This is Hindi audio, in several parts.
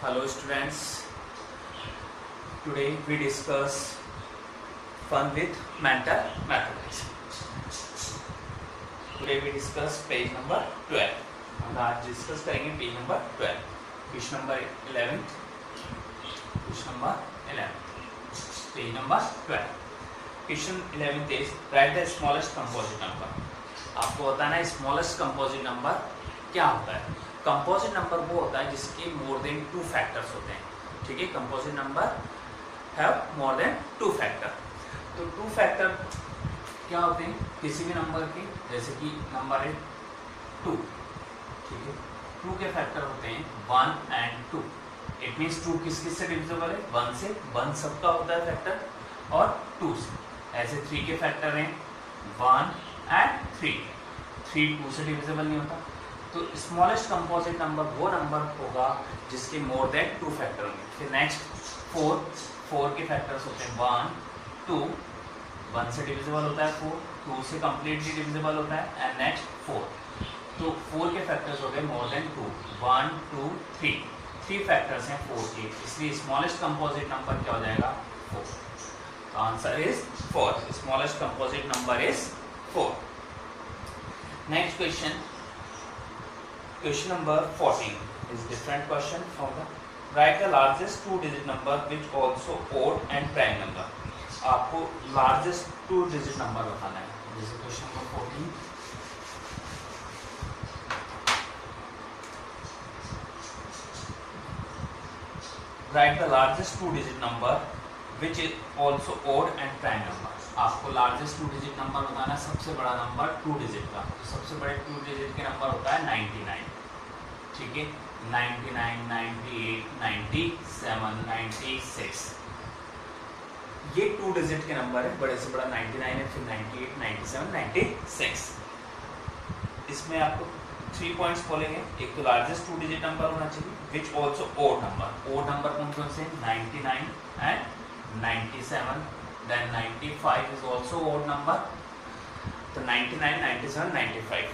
Hello students, today we discuss fun with mental mathematics. Today we discuss page number 12. हम आज डिस्कस करेंगे page number 12, question number 11, page number 12. Question 11 is right the smallest composite number. आपको बताना है स्मॉलेस्ट कंपोजिट नंबर क्या होता है. कंपोजिट नंबर वो होता है जिसके मोर देन 2 फैक्टर्स होते हैं. ठीक है, composite number have more than 2 factor. तो 2 फैक्टर क्या होते हैं किसी भी नंबर के, जैसे कि नंबर है 2. ठीक है, 2 के फैक्टर होते हैं 1 एंड 2. इट मीन्स 2 किस किस से डिविजिबल है, 1 से. 1 सबका होता है फैक्टर और 2 से. ऐसे 3 के फैक्टर हैं 1 एंड 3. 3 2 से डिविजिबल नहीं होता. तो स्मॉलेस्ट कंपोजिट नंबर वो नंबर होगा जिसके मोर देन 2 फैक्टर होंगे. फिर नेक्स्ट 4 के फैक्टर्स होते हैं 1 2. 1 से डिविजिबल होता है 4, 2 से कंप्लीटली डिविजिबल होता है, एंड नेक्स्ट 4. तो 4 के फैक्टर्स हो गए मोर देन 2, 1 2 3. 3 फैक्टर्स हैं 4 के, इसलिए स्मॉलेस्ट कंपोजिट नंबर क्या हो जाएगा 4. तो answer is 4. Smallest composite number is 4. Next question, question number 14 is different question from the write the largest 2-digit number which also odd and prime number. आपको largest 2-digit number बताना है. जैसे question number 14, write the largest 2-digit number which is also odd and prime number. आपको largest 2-digit number बताना है, सबसे बड़ा नंबर 2 digit का. तो सबसे बड़े 2 digit के नंबर होता है 99. ठीक है, 99 98 97 96. ये 2 डिजिट के नंबर है. बड़े से बड़ा 99 है, फिर 98 97 96. इसमें आपको 3 पॉइंट्स बोलेंगे. एक तो लार्जेस्ट 2 डिजिट नंबर होना चाहिए which also odd number. Odd number कौन कौन से, 99 and 97. Then 95 is also odd number. तो 99 97 95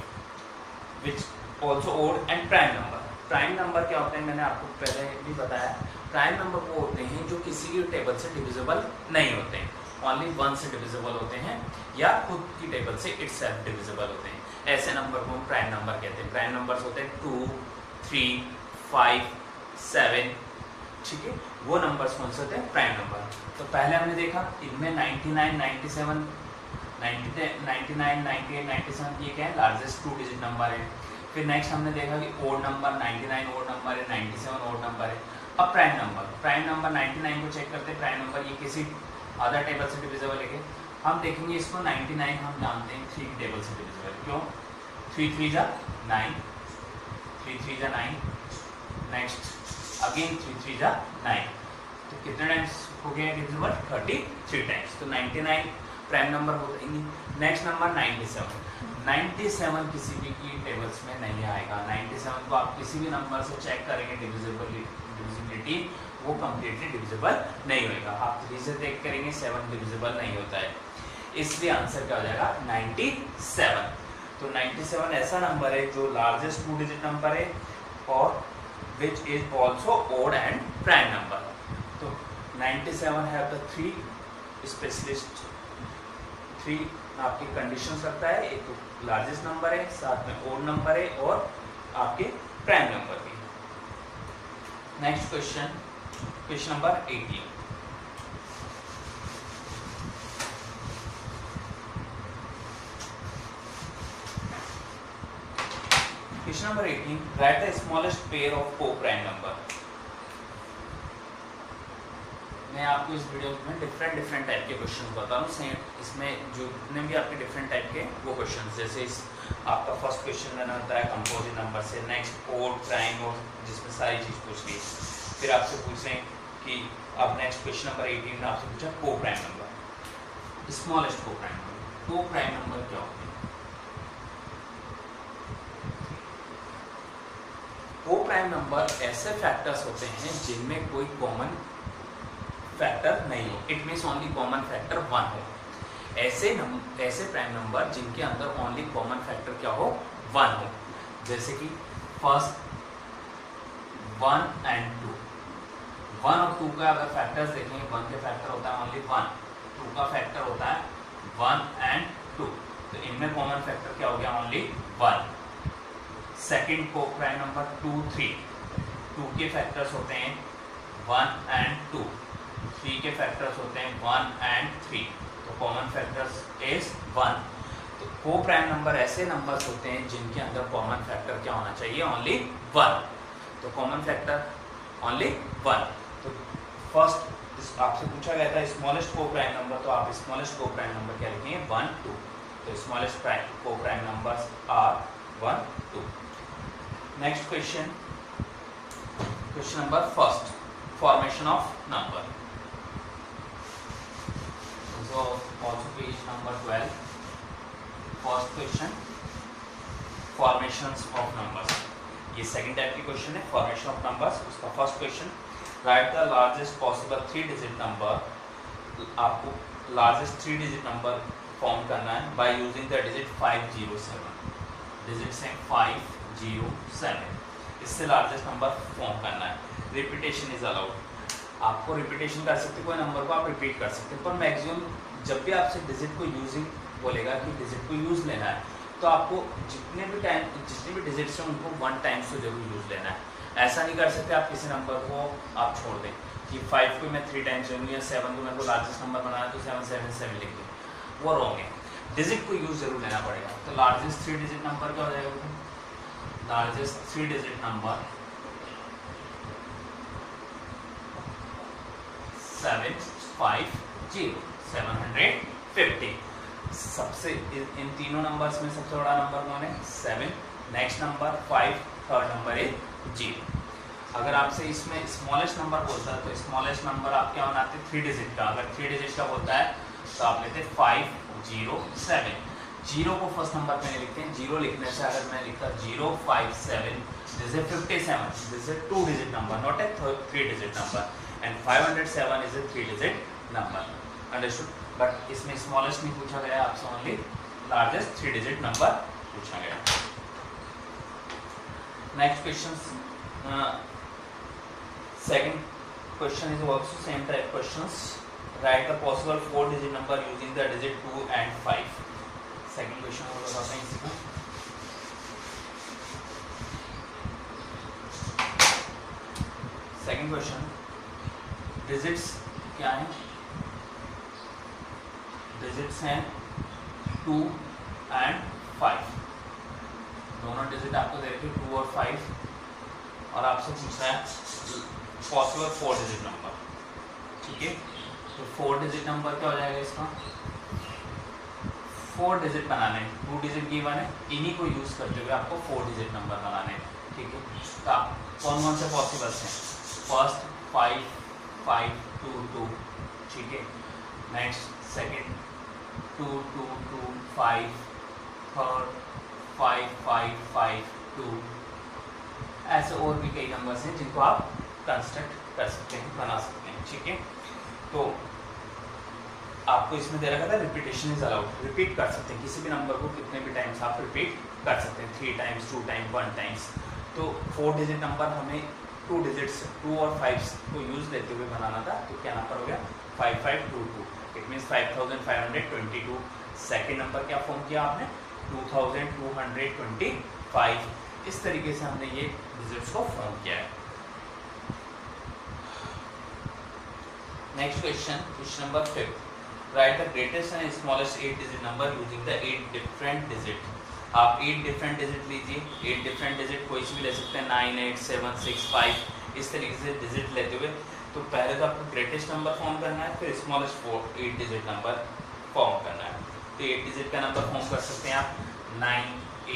which also odd and prime number. Prime number क्या होते हैं, मैंने आपको पहले भी बताया. प्राइम नंबर वो होते हैं जो किसी की टेबल से डिविजिबल नहीं होते हैं, ओनली 1 से डिविजिबल होते हैं या खुद की टेबल से इटसेल्फ डिविजिबल होते हैं. ऐसे नंबर को हम प्राइम नंबर कहते हैं. प्राइम नंबर्स होते हैं 2 3 5 7. ठीक है, वो नंबर्स कौन से होते हैं, प्राइम नंबर. तो पहले हमने देखा इनमें 99 97 99 98 97 ये क्या है, लार्जेस्ट 2 डिजिट नंबर है. फिर नेक्स्ट हमने देखा कि ओड नंबर 99 ओड नंबर है, 97 ओड नंबर है. अब प्राइम नंबर 99 को चेक करते हैं. प्राइम नंबर ये किसी अदर टेबल से डिविजिबल है. हम देखेंगे इसको 99 हम जानते हैं 3 टेबल से डिविजिबल. क्यों, 3 3 जा 9, 3 3 जा 9. नेक्स्ट अगेन 3 3 जा 9. तो कितने टाइम्स हो गया डिविजिबल, 33 टाइम्स. तो 99 प्राइम नंबर होता ही नहीं. नेक्स्ट नंबर 97 किसी भी की टेबल्स में नहीं आएगा. 97 को आप किसी भी नंबर से चेक करेंगे डिविजिबिलिटी, वो कम्प्लीटली डिविजिबल नहीं होगा. आप 3 से चेक करेंगे 7 डिविजिबल नहीं होता है. इसलिए आंसर क्या हो जाएगा 97. तो 97 ऐसा नंबर है जो लार्जेस्ट 2 डिजिट नंबर है और which is also odd and prime number. तो 97 हैव द 3 स्पेशलिस्ट. 3 आपकी कंडीशंस रखता है. एक तो लार्जेस्ट नंबर है, साथ में ओड नंबर है और आपके प्राइम नंबर भी. Next question, question number 18. Question number 18, right the smallest pair of co-prime number. मैं आपको इस वीडियो में डिफरेंट टाइप के क्वेश्चन बता रहा हूँ. सेम इसमें जो जितने भी आपके डिफरेंट टाइप के वो क्वेश्चन, जैसे इस आपका फर्स्ट क्वेश्चन मैंने बताया कंपोजिट नंबर से. नेक्स्ट ओड प्राइम और जिसमें सारी चीज़ पूछ ली. फिर आपसे पूछें कि अब नेक्स्ट क्वेश्चन नंबर 18 में आपसे पूछा को प्राइम नंबर, स्मॉलेस्ट को प्राइम नंबर. को प्राइम नंबर क्या होते हैं, को प्राइम नंबर ऐसे फैक्टर्स होते हैं जिनमें कोई कॉमन फैक्टर नहीं हो. It means only common factor 1 हो. ऐसे प्राइम नंबर जिनके अंदर ओनली कॉमन फैक्टर क्या हो, 1 हो. जैसे कि फर्स्ट 1 and 2. 1 और 2 का अगर फैक्टर्स देखेंगे, 1 के फैक्टर होता है ओनली 1, 2 का फैक्टर होता है 1 एंड 2, तो इनमें कॉमन फैक्टर क्या हो गया? ओनली 1। सेकंड को प्राइम नंबर 2 3, 2 के फैक्टर्स होते हैं 1 एंड 2, 3 के फैक्टर्स होते हैं 1 एंड 3, तो कॉमन फैक्टर्स इज 1। तो को प्राइम नंबर ऐसे नंबर्स होते हैं जिनके अंदर कॉमन फैक्टर क्या होना चाहिए? ओनली 1। तो कॉमन फैक्टर ओनली 1। तो फर्स्ट आपसे पूछा गया था स्मॉलेस्ट को प्राइम नंबर, तो आप स्मॉलेस्ट को प्राइम नंबर क्या लिखेंगे? 1 2। तो स्मॉलेस्ट को prime numbers are 1 2। Next question, question number first, formation of number. So also page number 12. First question, formations of numbers. ये सेकंड टाइप की क्वेश्चन है, फॉर्मेशन ऑफ नंबर्स। उसका first question, right the largest possible 3 digit number. आपको लार्जेस्ट 3 डिजिट नंबर फॉर्म करना है by using the digit 507। Digits हैं 507, इससे लार्जेस्ट नंबर फॉर्म करना है। रिपीटेशन इज अलाउड, आपको रिपीटेशन कर सकते, कोई नंबर को आप रिपीट कर सकते हैं, पर मैक्सिमम जब भी आपसे डिजिट को यूजिंग बोलेगा कि डिजिट को यूज़ लेना है, तो आपको जितने भी डिजिट्स हैं उनको 1 टाइम्स तो जरूर यूज़ लेना है। ऐसा नहीं कर सकते आप किसी नंबर को आप छोड़ दें कि 5 को मैं 3 टाइम्स लूँगी या 7 को मेरे को लार्जेस्ट नंबर बनाना है तो 777 लिख दें, वो रॉन्ग है। डिजिट को यूज़ जरूर लेना पड़ेगा। तो लार्जेस्ट 3 डिजिट नंबर क्या हो जाएगा? Largest 3 digit number 750, 750। सबसे इन तीनों नंबर्स में सबसे बड़ा नंबर कौन है? 7, नेक्स्ट नंबर 5, थर्ड नंबर है 0। अगर आपसे इसमें स्मॉलेस्ट नंबर बोलता है तो स्मॉलेस्ट नंबर आप क्या बनाते हैं? 3 डिजिट का। अगर 3 डिजिट का बोलता है तो आप लेते हैं 507। 0 को फर्स्ट नंबर पे नहीं लिखते हैं, 0 लिखने से अगर मैं लिखता 057, this is 57, this is 2 digit number, not a 3 digit number, and 507 is a 3 digit number. Understood? But इसमें स्मॉलेस्ट नहीं पूछा गया आपसे, ओनली लार्जेस्ट 3 डिजिट नंबर पूछा गया। Next question, second question is also same type questions. Right the possible 4 digit number using the digit 2 and 5। Second question को बताते हैं इसी को। सेकंड क्वेश्चन, डिजिट्स क्या हैं? डिजिट्स हैं 2 एंड 5, दोनों डिजिट आपको दे रखे 2 और 5, और आपसे पूछ रहा है पॉसिबल 4 डिजिट नंबर। ठीक है, तो 4 डिजिट नंबर क्या हो जाएगा इसका? 4 डिजिट बनाने, 2 डिजिट गिवन है, इन्हीं को यूज करते हुए आपको 4 डिजिट नंबर बनाने हैं। ठीक है, तो आप कौन कौन से पॉसिबल्स हैं? फर्स्ट 5 5 2 2, ठीक है, नेक्स्ट सेकंड 2 2 2 5, थर्ड 5 5 5 2, ऐसे और भी कई नंबर्स हैं जिनको आप कंस्ट्रक्ट कर सकते हैं, बना सकते हैं। ठीक है, तो आपको इसमें दे रखा था रिपीटेशन इज अलाउड, रिपीट कर सकते हैं किसी भी नंबर को, कितने भी टाइम्स आप रिपीट कर सकते हैं, 3 टाइम्स 2 टाइम्स 1 टाइम्स। तो 4 डिजिट नंबर हमें 2 डिजिट्स 2 और 5 को यूज लेते हुए बनाना था, तो क्या नंबर हो गया? 5522, इट मीन्स 5222। सेकेंड नंबर क्या फॉर्म किया आपने? 2225। इस तरीके से हमने ये डिजिट्स को फॉर्म किया है। Next question, question number 5, right the greatest and smallest 8 digit number using the 8 different digit. आप 8 डिफरेंट डिजिट लीजिए, 8 डिफरेंट डिजिट कोई सी भी ले सकते हैं, 9 8 7 6 5, इस तरीके से डिजिट लेते हुए। तो पहले तो आपको ग्रेटेस्ट नंबर फॉर्म करना है, फिर स्मॉलेस्ट 8 डिजिट नंबर फॉर्म करना है। तो 8 डिजिट का नंबर फॉर्म कर सकते हैं आप 9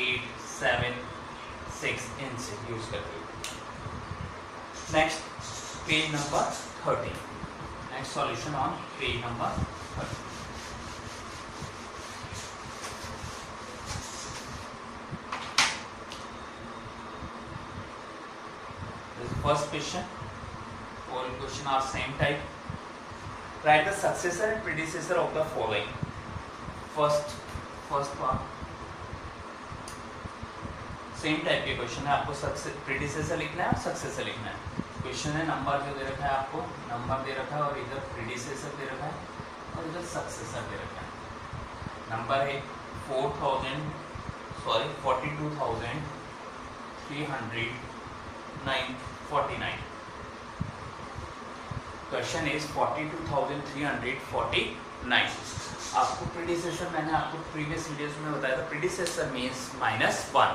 8 7 6 इनसे यूज करते हुए। Next page number 30, next solution on page number 30। First question, all question are same type. Write the successor and predecessor of the following. First part same type के क्वेश्चन है, आपको प्रीडिसेसर लिखना है और सक्सेसर लिखना है। क्वेश्चन है, नंबर जो दे रखा है आपको, नंबर दे रखा है और इधर प्रीडिसेसर दे रखा है और इधर सक्सेसर दे रखा है। नंबर है 42,349. Question is 42,349. आपको प्रीडिसेसर, मैंने आपको प्रीवियस वीडियोस में बताया था, प्रीडिसेसर मींस -1.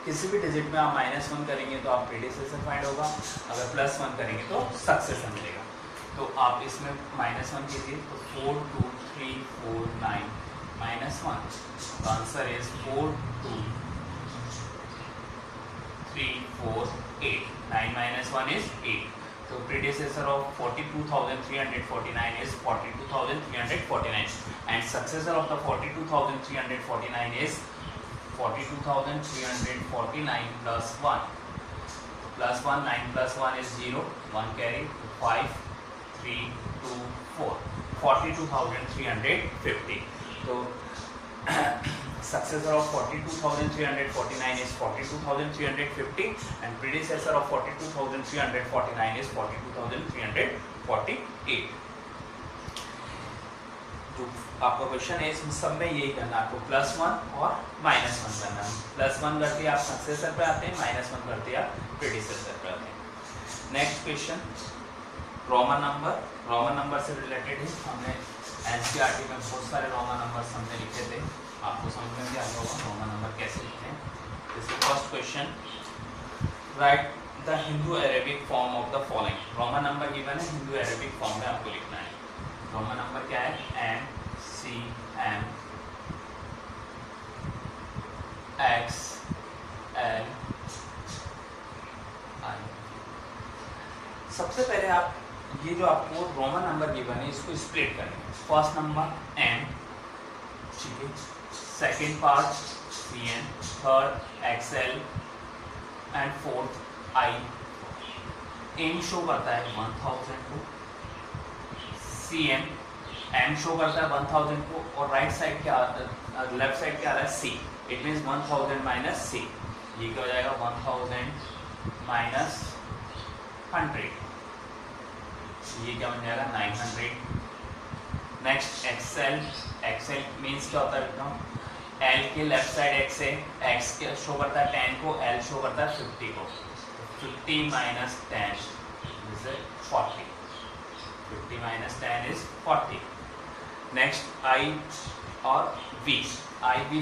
किसी भी डिजिट में आप -1 करेंगे तो आप प्रीडिसेसर फाइंड होगा, अगर +1 करेंगे तो सक्सेसर मिलेगा। तो आप इसमें -1 कीजिए तो 42,349 -1, answer is 42,348. 9 - 1 is 8. So predecessor of 42,349 is 42,349 and successor of the 42,349 is 42,349 plus 1. Plus 1, 9 plus 1 is 0, 1 carry, 5, 3, 2, 4. 42,350. So successor of 42,349 is 42,350 and predecessor of 42,349 is 42,348. जो आपका क्वेश्चन है इसमें सब में यही करना है, आपको +1 और -1 करना है। +1 करते आप सक्सेसर पे आते हैं, -1 करते आप प्रीडिसेसर पे आते हैं। नेक्स्ट क्वेश्चन, रोमन नंबर से रिलेटेड है। हमने एनसीईआरटी में बहुत सारे रोमन नंबर हमने लिखे थे, आपको समझ में भी आ होगा रोमन नंबर कैसे लिखते हैं। जैसे first question, right the Hindu Arabic form of the following. Roman number given है, हिंदू अरेबिक फॉर्म में आपको लिखना है। रोमन नंबर क्या है? MCM XL I। सबसे पहले आप ये जो आपको रोमन नंबर गिवन है इसको स्प्लिट करेंगे। फर्स्ट नंबर M, ठीक है, second part CN, third XL and fourth I। M show करता है 1000 को, CM M शो करता है 1000 को और राइट साइड क्या, लेफ्ट साइड क्या आ रहा है C, it means 1000 minus C। ये क्या हो जाएगा 1000 माइनस 100, ये क्या बन जाएगा 900। नेक्स्ट XL मीन्स क्या होता है बेटा, L के लेफ्ट साइड X है, X के शो करता है 10 को, L शो करता है 50 को, 50 minus 10 is 40, 50 minus 10 is 40। Next I और V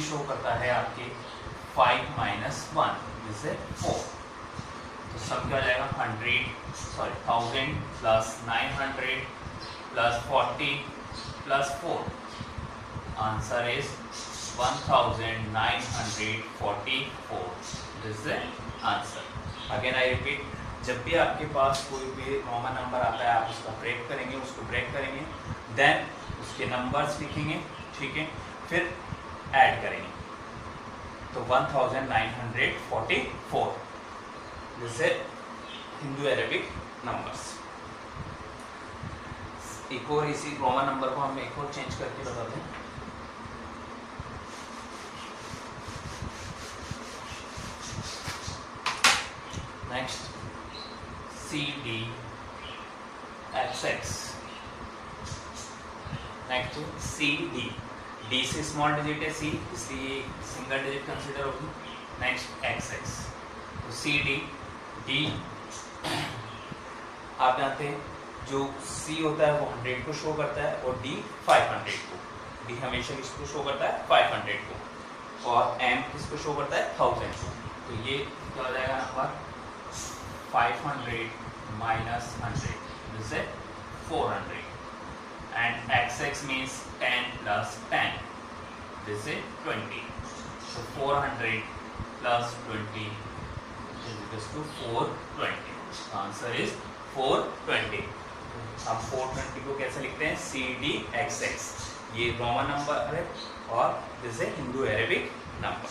शो करता है आपके 5 माइनस 1 इज 4। तो सब क्या हो जाएगा 1000 plus 900 plus 40 plus 4, answer is 1944, this is answer. Again I repeat, जब भी आपके पास कोई भी रोमन नंबर आता है आप उसका ब्रेक करेंगे, देन उसके नंबर्स लिखेंगे, ठीक है, फिर ऐड करेंगे। तो 1944, this is Hindu Arabic numbers. एक और इसी रोमन नंबर को हम एक और चेंज करके बताते हैं। Next CDXX, next CD, D से स्मॉल डिजिट है C, इसलिए सिंगल डिजिट कंसिडर होगी। नेक्स्ट XX, तो CD, D आप जानते हैं जो C होता है वो 100 को शो करता है और D 500 को। D हमेशा किसको शो करता है 500 को, और M किसको शो करता है 1000 को। तो ये क्या हो जाएगा number 500 minus 100, this is 400 and XX means 10 plus 10, this is 20। So 400 plus 20 is equals to 420. Answer is 420. अब 420 को कैसे लिखते हैं? CDXX, ये रोमन नंबर है और this is Hindu Arabic number.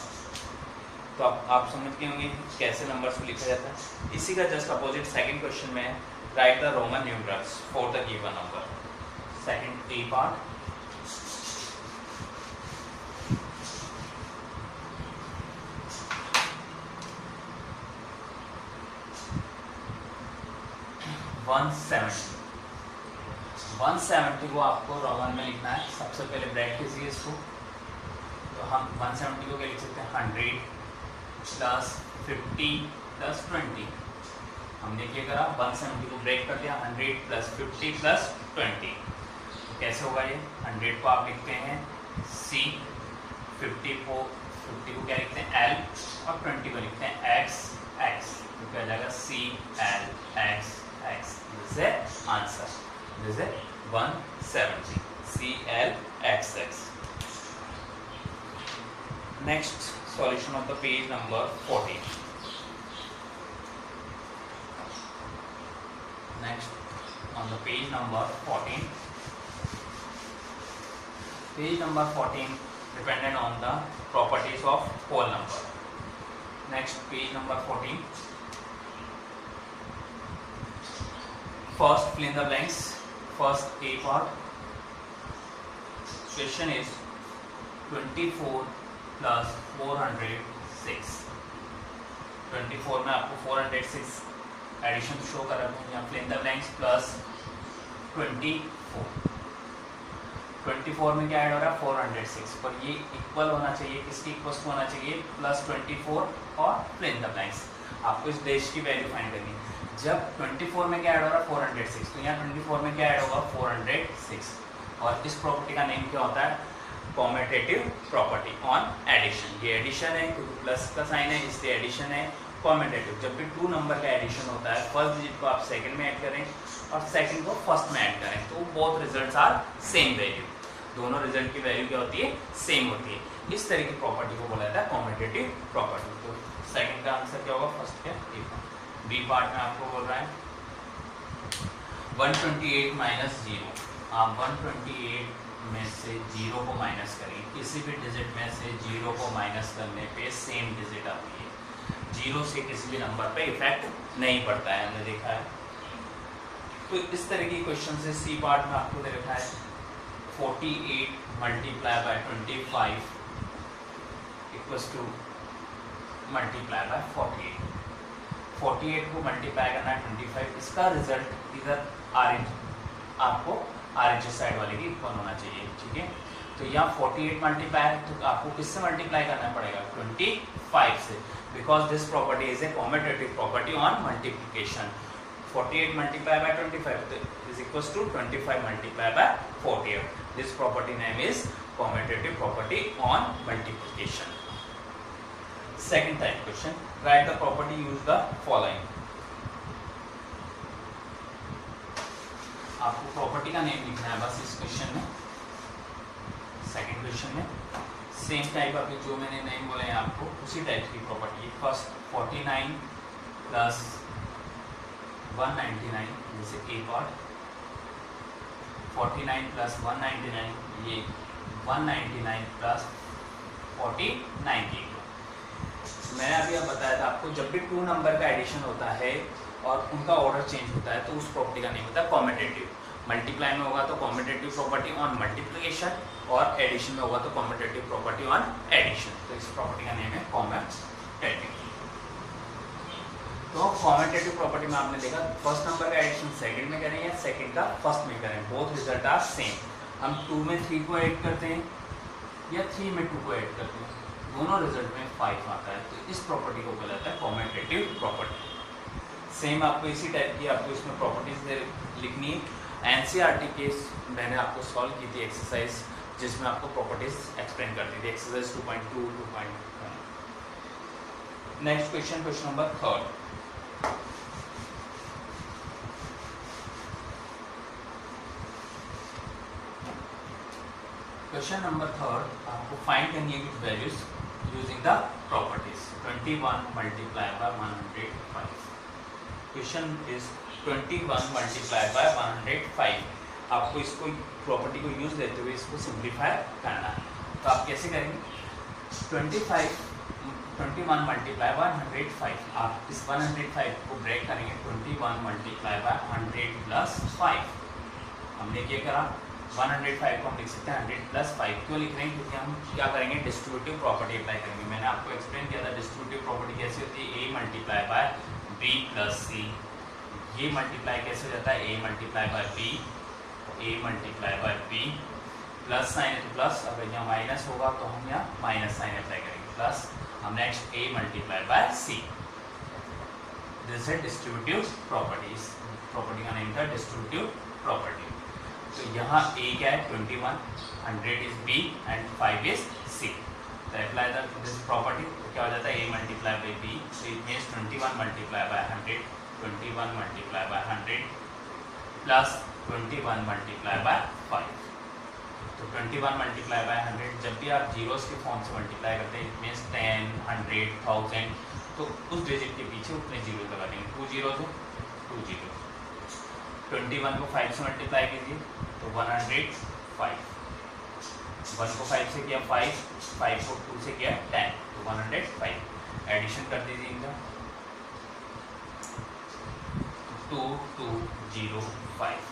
तो आप समझ गए होंगे कैसे नंबर्स को लिखा जाता है। इसी का जस्ट अपोजिट सेकंड क्वेश्चन में right the Roman numerals for the given number. Second A part, 170 को आपको रोमन में लिखना है। सबसे पहले ब्रैकेट कीजिए इसको, तो हम 170 को क्या लिख सकते हैं 100 प्लस 50 प्लस 20। हमने क्या करा 170 को ब्रेक कर दिया, 100 प्लस 50 प्लस 20। तो कैसे होगा ये 100 को आप लिखते हैं C, 50 को क्या लिखते हैं L और 20 को लिखते हैं X। तो क्या जाएगा CL X। This is answer, this is 170 CL X। Next solution of the page number 14। Next on the page number 14. Page number 14 dependent on the properties of whole number. Next, page number 14. First, fill in the blanks. First A part. Question is 24 plus 406. 24 में आपको 406 एडिशन शो कर रहा हूँ यहाँ fill in the blanks plus 24 में क्या ऐड हो रहा है 406, पर ये इक्वल होना चाहिए, किसकी इक्वल होना चाहिए प्लस 24 और फिल इन द ब्लैंक्स। आपको इस डैश की वैल्यू फाइंड करनी है। जब 24 में क्या ऐड हो रहा है 406, तो यहाँ 24 में क्या ऐड होगा 406। और इस प्रॉपर्टी का नेम क्या होता है कॉम्यूटेटिव प्रॉपर्टी ऑन एडिशन। ये एडिशन है क्योंकि प्लस का साइन है इसलिए एडिशन है। कॉम्यूटेटिव, जब भी 2 नंबर का एडिशन होता है फर्स्ट डिजिट को आप सेकंड में ऐड करें और सेकंड को फर्स्ट में ऐड करें तो both results are same value, दोनों रिजल्ट की वैल्यू क्या होती है सेम होती है। इस तरह की प्रॉपर्टी को बोला जाता है कॉम्यूटेटिव प्रॉपर्टी। तो सेकंड का आंसर क्या होगा फर्स्ट क्या बी पार्ट में आपको बोल रहा है 128 माइनस 0। आप 128 में से 0 को माइनस करेंगे, किसी भी डिजिट में से 0 को माइनस करने पे सेम डिजिट आती है, 0 से किसी भी नंबर पे इफेक्ट नहीं पड़ता है, हमने देखा है। तो इस तरह की क्वेश्चन से सी पार्ट में आपको दे रखा है 48 multiply by 25 equals to multiply by 48 को मल्टीप्लाई करना है 25, इसका रिजल्ट इधर आपको RHS साइड वाले की इक्वल होना चाहिए, ठीक है। तो यहाँ 48 मल्टीप्लाई है तो आपको किससे मल्टीप्लाई करना पड़ेगा 25 से, because this property is a commutative property on multiplication. 48 multiplied by 25 is equals to 25 multiplied by 48. This property name is commutative property on multiplication. Second type question, write the property, use the following. आपको प्रॉपर्टी का नेम लिखना है बस इस क्वेश्चन में। सेकंड क्वेश्चन में सेम टाइप अभी जो मैंने नेम बोले हैं आपको उसी टाइप की प्रॉपर्टी। फर्स्ट 49 प्लस 199 जैसे ए पार्ट 49 प्लस 199 ये 199 प्लस 49 मैंने अभी अब बताया था आपको जब भी 2 नंबर का एडिशन होता है और उनका ऑर्डर चेंज होता है तो उस प्रॉपर्टी का नेम होता है कॉम्यूटेटिव। मल्टीप्लाई में होगा तो कॉम्यूटेटिव प्रॉपर्टी ऑन मल्टीप्लिकेशन और एडिशन में होगा तो कॉम्यूटेटिव प्रॉपर्टी ऑन एडिशन। तो इस प्रॉपर्टी का नेम है कॉम्यूटेटिव। तो कॉम्यूटेटिव प्रॉपर्टी में आपने देखा फर्स्ट नंबर का एडिशन सेकंड में करें या सेकंड का फर्स्ट में करें, बोथ रिजल्ट आर सेम। हम 2 में 3 को ऐड करते हैं या 3 में 2 को ऐड करते हैं, दोनों रिजल्ट में 5 आता है। तो इस प्रॉपर्टी को बोला जाता है कॉम्यूटेटिव प्रॉपर्टी। सेम आपको इसी टाइप की आपको इसमें प्रॉपर्टीज लिखनी है। NCERT केस मैंने आपको सॉल्व की थी एक्सरसाइज जिसमें आपको प्रॉपर्टीज एक्सप्लेन करती थी, exercise 2.2 2.1। Next question, question number 3। Question number 3 आपको फाइंड करनी है कुछ values using the properties. 21 multiply by 105। Question is 21 multiply by 105। आपको इसको प्रॉपर्टी को यूज लेते हुए इसको सिंप्लीफाई करना है। तो आप कैसे करेंगे 21 मल्टीप्लाई बाय 105। आप इस 105 को ब्रेक करेंगे 21 मल्टीप्लाई बाय 100 प्लस 5। हमने क्या करा 105 को हम लिख सकते हैं 100 प्लस 5। क्यों लिख रहे हैं क्योंकि हम क्या करेंगे डिस्ट्रीब्यूटिव प्रॉपर्टी अप्लाई करेंगे। मैंने आपको एक्सप्लेन किया था डिस्ट्रीब्यूटिव प्रॉपर्टी कैसी होती है, A multiply by B plus C। ये मल्टीप्लाई कैसे हो जाता है, a multiply by b plus sign है तो प्लस, अगर यहाँ माइनस होगा तो हम यहाँ माइनस साइन अप्लाई करेंगे प्लस, हम next a multiply by c। This है डिस्ट्रीब्यूटिव प्रॉपर्टीज, प्रॉपर्टी का नेम था डिस्ट्रीब्यूटिव प्रॉपर्टी। तो यहाँ a क्या है 21, 100 is b and 5 is c। तो अप्लाई दिस प्रॉपर्टी तो क्या हो जाता है a multiply by b, so it means 21 multiply by 100, 21 multiply by 100 plus 21 multiply by 5। तो 21 मल्टीप्लाई बाय 100, जब भी आप जीरोस के फॉर्म से मल्टीप्लाई करते हैं इट मीन्स 10, 100, 1000, तो उस डिजिट के पीछे उतने जीरो लगा देंगे, 2 जीरोस हो 2 जीरो। 21 को 5 से मल्टीप्लाई कीजिए तो 105, 1 को 5 से किया 5, 5 को 2 से किया 10, तो 105। एडिशन कर दीजिए इनका 2205,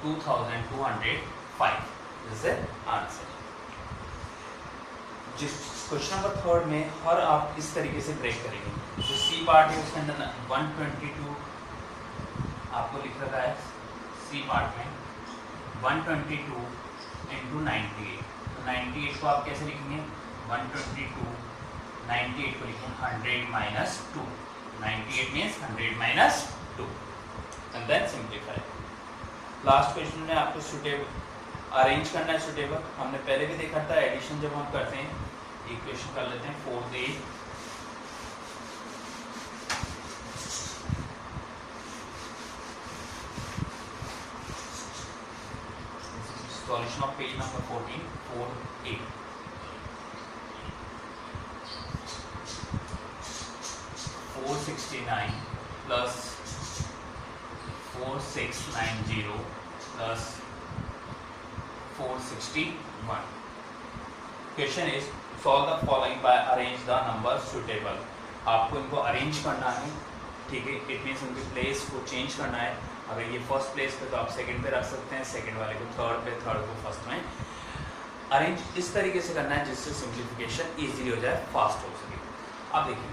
2205 दिस इज आंसर। जिस क्वेश्चन नंबर 3 में हर आप इस तरीके से ब्रेक करेंगे, जो सी पार्ट है उसके अंदर 122 आपको लिख रखा है, सी पार्ट में 122 इंटू 98, तो 98 को आप कैसे लिखेंगे 122, 98 को लिखेंगे 100 minus 2, 98 means 100 minus 2 and then simplify. Last question में आपको सुटेबल अरेंज करना है, सुटेबल हमने पहले भी देखा था, एडिशन जब हम करते हैं इक्वेशन कर लेते हैं 4 solution of page number 14, 4a 469 plus 4690 plus 461। Question is solve the following bye arrange the number suitable. आपको इनको अरेंज करना है, ठीक है, इट मीन्स उनकी प्लेस को चेंज करना है। अगर ये फर्स्ट प्लेस पे तो आप सेकंड पे रख सकते हैं, सेकंड वाले को थर्ड पे, थर्ड को फर्स्ट में। अरेंज इस तरीके से करना है जिससे सिंप्लीफिकेशन इजीली हो जाए, फास्ट हो सके। अब देखिए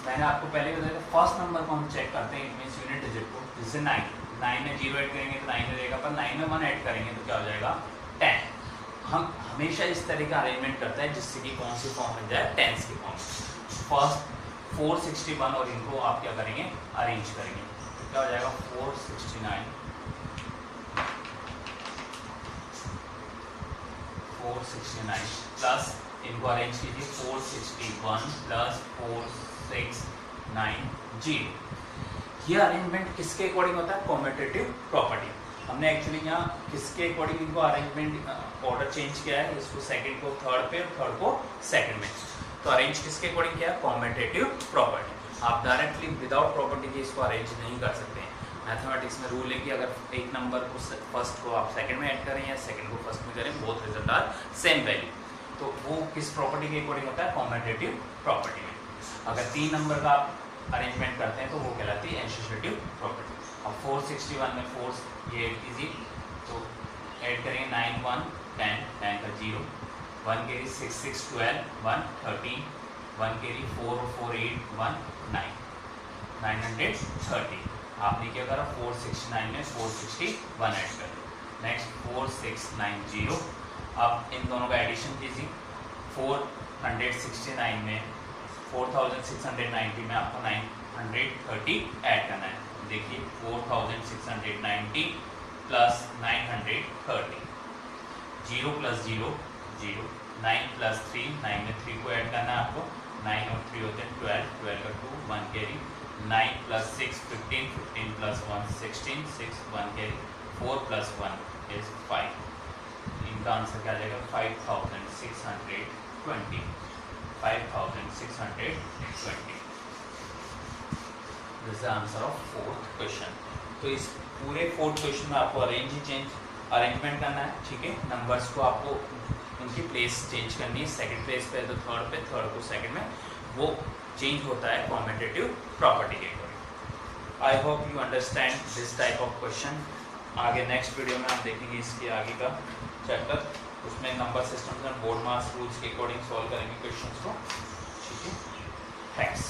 मैंने आपको पहले बताया था फर्स्ट नंबर को हम चेक करते हैं, इट मीन्स यूनिट डिजिट को, जिससे 9 में 0 ऐड करेंगे तो 9 में रहेगा, पर 9 में 1 ऐड करेंगे तो क्या हो जाएगा 10। हम हमेशा इस तरह का अरेंजमेंट करते हैं जिससे कि कौन सी फॉर्म बन जाए, टेंस की फॉर्म। फर्स्ट 461 और इनको आप क्या करेंगे अरेंज करेंगे, तो क्या हो जाएगा 469 प्लस इनको अरेंज कीजिए 461 प्लस 4690। ये अरेंजमेंट किसके अकॉर्डिंग होता है, कॉम्यूटेटिव प्रॉपर्टी। हमने एक्चुअली यहाँ किसके अकॉर्डिंग इनको अरेंजमेंट ऑर्डर चेंज किया है, इसको सेकंड को थर्ड पे और थर्ड को सेकंड में। तो अरेंज किसके अकॉर्डिंग किया है, कॉम्यूटेटिव प्रॉपर्टी। आप डायरेक्टली विदाउट प्रॉपर्टी के इसको अरेंज नहीं कर सकते हैं। मैथमेटिक्स में रूल है कि अगर एक नंबर को फर्स्ट को आप सेकंड में ऐड करें या सेकंड को फर्स्ट में करें, both result are same value. तो वो किस प्रॉपर्टी के अकॉर्डिंग होता है, कॉम्यूटेटिव प्रॉपर्टी में। अगर 3 नंबर का आप अरेंजमेंट करते हैं तो वो कहलाती है एसोसिएटिव प्रॉपर्टी। अब 461 में 4 ये ऐड कीजिए तो ऐड करेंगे 9 1 10 10 का 0, 1 केरी 6 6 12 1 13, 1 केरी 4 4 8 1 9 930। आपने क्या करा 469 में 461 ऐड कर लो। नेक्स्ट 4690, अब इन दोनों का एडिशन कीजिए। 469 में 4690 में आपको 930 ऐड करना है। देखिए 4690 प्लस 930, 0 प्लस 0 0, 9 प्लस 3 9 में 3 को ऐड करना है आपको। 9 और 3 होते हैं 12, 12 का 2 1 carry, 9 plus 6 15, 15 plus 1 16, 6 1 carry, 4 plus 1 is 5। इनका आंसर क्या आ जाएगा 5620, 5620। This is the answer of 4th question. तो इस पूरे 4th क्वेश्चन में आपको अरेंजमेंट करना है, ठीक है। नंबर्स को आपको उनकी प्लेस चेंज करनी है, सेकंड प्लेस पे तो थर्ड पे, थर्ड को सेकंड में, वो चेंज होता है कॉम्यूटेटिव प्रॉपर्टी के according. I hope you understand this type of question. आगे नेक्स्ट वीडियो में हम देखेंगे इसके आगे का चैप्टर, उसमें number systems and board mass rules के अकॉर्डिंग सॉल्व करेंगे क्वेश्चंस को, ठीक है। थैंक्स।